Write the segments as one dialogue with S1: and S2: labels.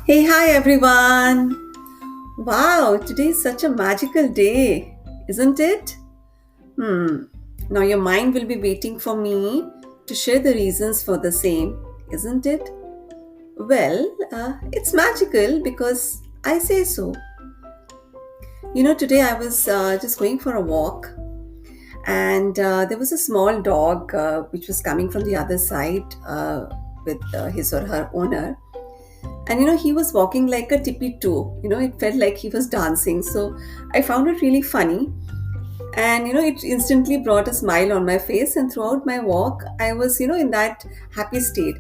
S1: Hey, hi everyone! Wow, today is such a magical day, isn't it? Hmm. Now your mind will be waiting for me to share the reasons for the same, isn't it? Well, it's magical because I say so. Today I was just going for a walk and there was a small dog which was coming from the other side with his or her owner. And he was walking like a tippy toe. It felt like he was dancing. So I found it really funny. And it instantly brought a smile on my face. And throughout my walk, I was, in that happy state.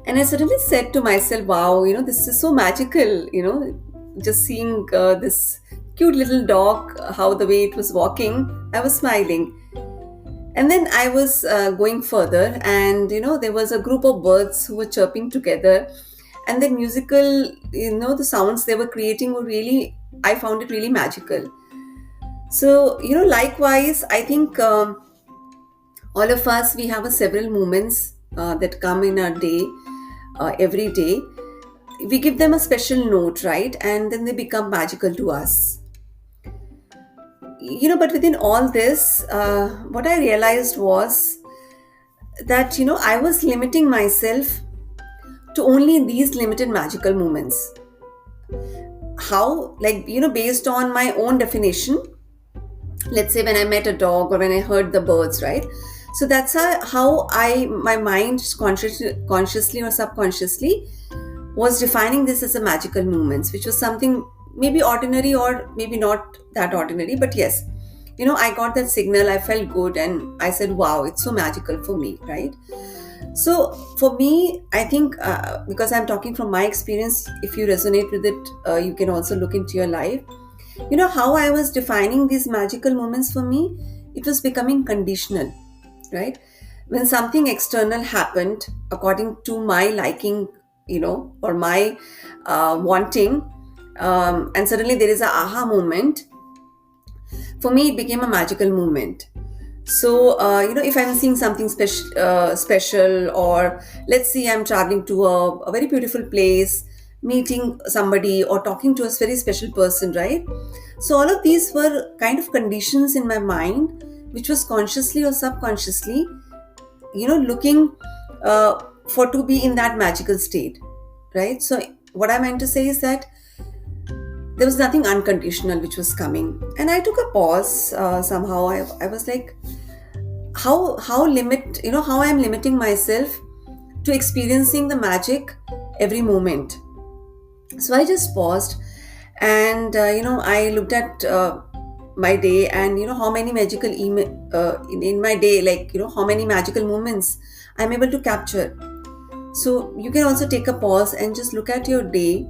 S1: And I suddenly said to myself, wow, this is so magical, just seeing this cute little dog, how the way it was walking, I was smiling. And then I was going further, and there was a group of birds who were chirping together, and the musical, the sounds they were creating were really, I found it really magical. So, likewise, I think all of us we have a several moments that come in our day, every day. We give them a special note, right? And then they become magical to us. But within all this, what I realized was that I was limiting myself to only these limited magical moments. How, like, based on my own definition, let's say when I met a dog or when I heard the birds, right? So that's how I my mind consciously or subconsciously was defining this as a magical moments, which was something maybe ordinary or maybe not that ordinary, but yes, I got that signal, I felt good, and I said, wow, it's so magical for me, right? So for me, I think because I'm talking from my experience, if you resonate with it, you can also look into your life. How I was defining these magical moments for me, it was becoming conditional, right? When something external happened according to my liking, or my wanting, and suddenly there is a aha moment. For me, it became a magical moment. So, if I'm seeing something special, or let's see, I'm traveling to a very beautiful place, meeting somebody, or talking to a very special person, right? So, all of these were kind of conditions in my mind, which was consciously or subconsciously, looking for to be in that magical state, right? So, what I meant to say is that there was nothing unconditional which was coming, and I took a pause. Somehow, I was like, how I'm limiting myself to experiencing the magic every moment. So I just paused, and I looked at my day, and how many magical in my day, like how many magical moments I'm able to capture. So you can also take a pause and just look at your day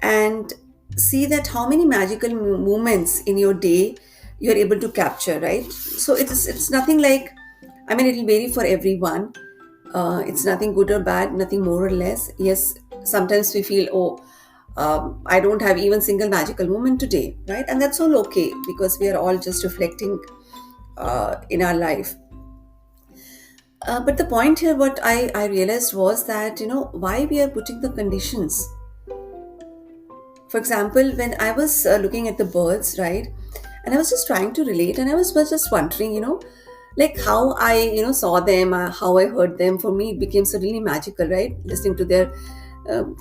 S1: and see that how many magical moments in your day you're able to capture, right? So it's nothing like, I mean, it'll vary for everyone. It's nothing good or bad, nothing more or less. Yes, sometimes we feel, oh, I don't have even single magical moment today, right? And that's all okay, because we are all just reflecting in our life. But the point here, what I realized was that, why we are putting the conditions. For example, when I was looking at the birds, right, and I was just trying to relate, and I was just wondering, like how I, saw them, how I heard them. For me, it became suddenly magical, right, listening to their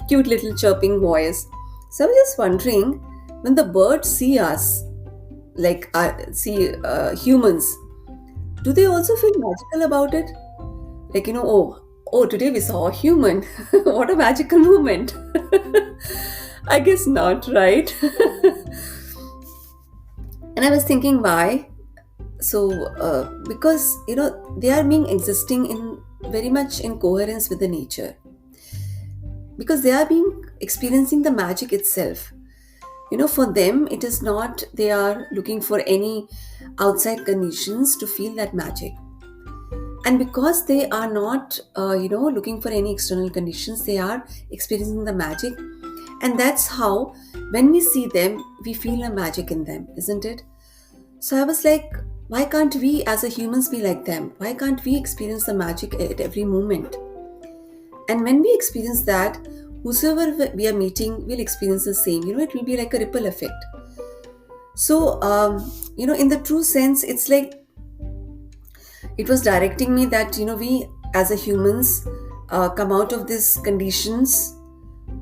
S1: cute little chirping voice. So I was just wondering, when the birds see us, like see humans, do they also feel magical about it? Like, oh, today we saw a human. What a magical moment. I guess not, right? And I was thinking, why? So, because, they are being existing in very much in coherence with the nature. Because they are being experiencing the magic itself. For them, it is not, they are looking for any outside conditions to feel that magic. And because they are not looking for any external conditions, they are experiencing the magic. And that's how, when we see them, we feel a magic in them, isn't it? So I was like, why can't we as a humans be like them? Why can't we experience the magic at every moment? And when we experience that, whosoever we are meeting will experience the same. It will be like a ripple effect. So, in the true sense, it's like it was directing me that, we as a humans come out of these conditions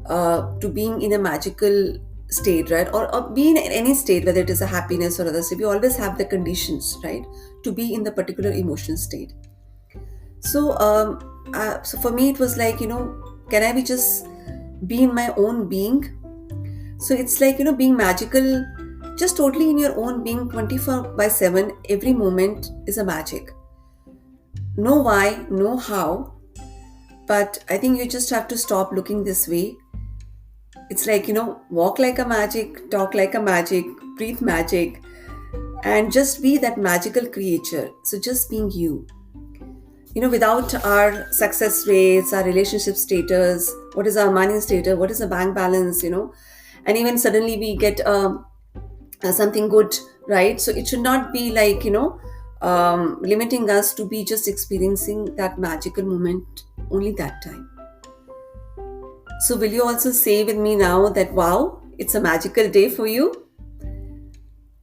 S1: to being in a magical state, right? Or being in any state, whether it is a happiness or other state, we always have the conditions, right? To be in the particular emotional state. So for me, it was like, can I be just be in my own being? So it's like, being magical, just totally in your own being 24 by 7, every moment is a magic. No why, no how, but I think you just have to stop looking this way. It's like, walk like a magic, talk like a magic, breathe magic, and just be that magical creature. So just being you. Without our success rates, our relationship status, what is our money status, what is the bank balance, and even suddenly we get something good, right? So it should not be like, limiting us to be just experiencing that magical moment only that time. So will you also say with me now that, wow, it's a magical day for you,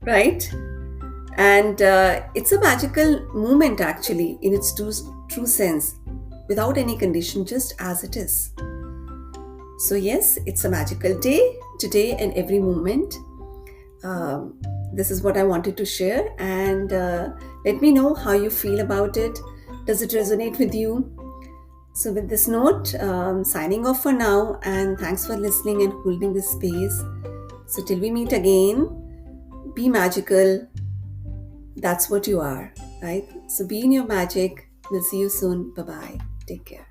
S1: right? And it's a magical moment actually in its true sense, without any condition, just as it is. So, yes, it's a magical day today and every moment. This is what I wanted to share, and let me know how you feel about it. Does it resonate with you? So, with this note, signing off for now, and thanks for listening and holding this space. So, till we meet again, be magical. That's what you are, right? So, be in your magic. We'll see you soon. Bye bye. Take care.